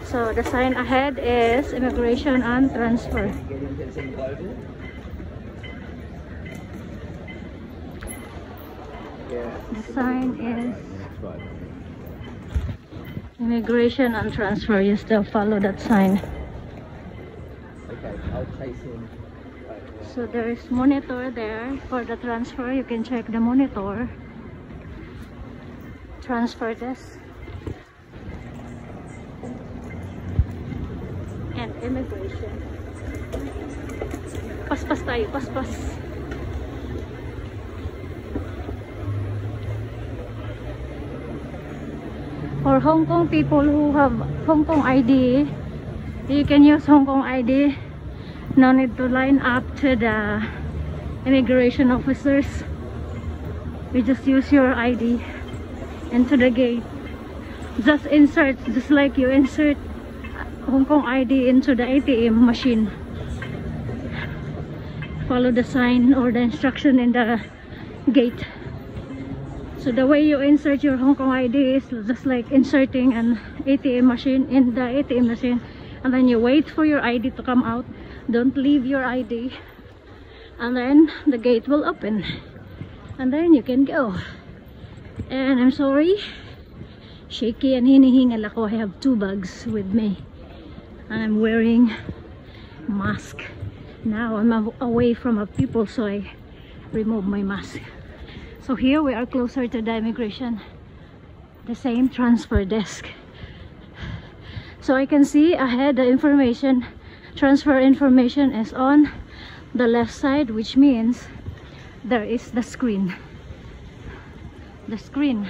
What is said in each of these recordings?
So the sign ahead is immigration and transfer. The sign is immigration and transfer. You still follow that sign. Okay, I'll chase him. So there is monitor there for the transfer. You can check the monitor. Transfer desk. And immigration. Paspas tayo, paspas. For Hong Kong people who have Hong Kong ID, you can use Hong Kong ID. No need to line up to the immigration officers. You just use your ID into the gate. Just insert, just like you insert Hong Kong ID into the ATM machine. Follow the sign or the instruction in the gate. So the way you insert your Hong Kong ID is just like inserting an ATM machine in the ATM machine, and then you wait for your ID to come out. Don't leave your ID, and then the gate will open, and then you can go. And I'm sorry, shaky and hinihingal ako. I have 2 bags with me, and I'm wearing mask. Now I'm away from people, so I remove my mask. So here we are closer to the immigration, the same transfer desk. So I can see ahead the information, transfer information is on the left side, which means there is the screen. The screen.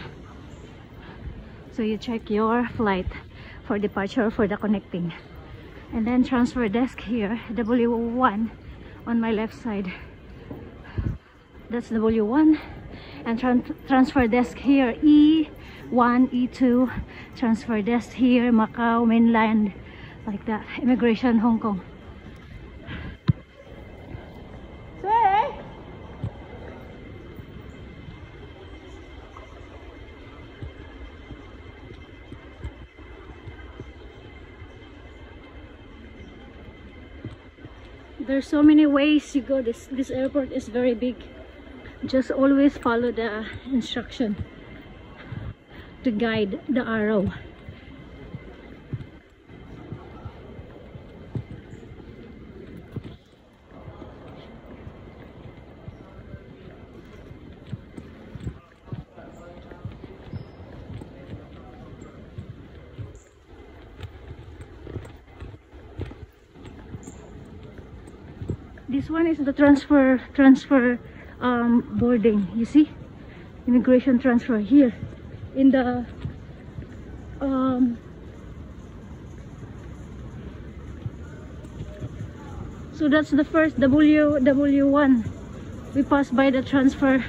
So you check your flight for departure, for the connecting. And then transfer desk here, W1 on my left side. That's W1. And transfer desk here, E1, E2. Transfer desk here, Macau, mainland, like that. Immigration, Hong Kong. There's so many ways you go. This airport is very big. Just always follow the instruction to guide the arrow. This one is the transfer boarding. You see, immigration transfer here in the so that's the first W1. We pass by the transfer.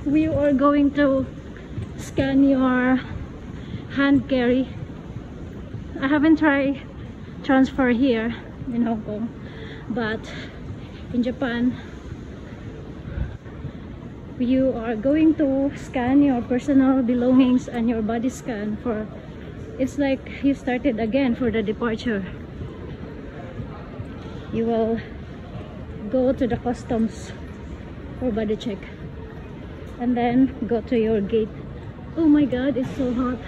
We are going to scan your hand carry. I haven't tried transfer here in Hong Kong, but in Japan you are going to scan your personal belongings and your body scan for, it's like you started again for the departure. You will go to the customs for body check and then go to your gate. Oh my god, it's so hot.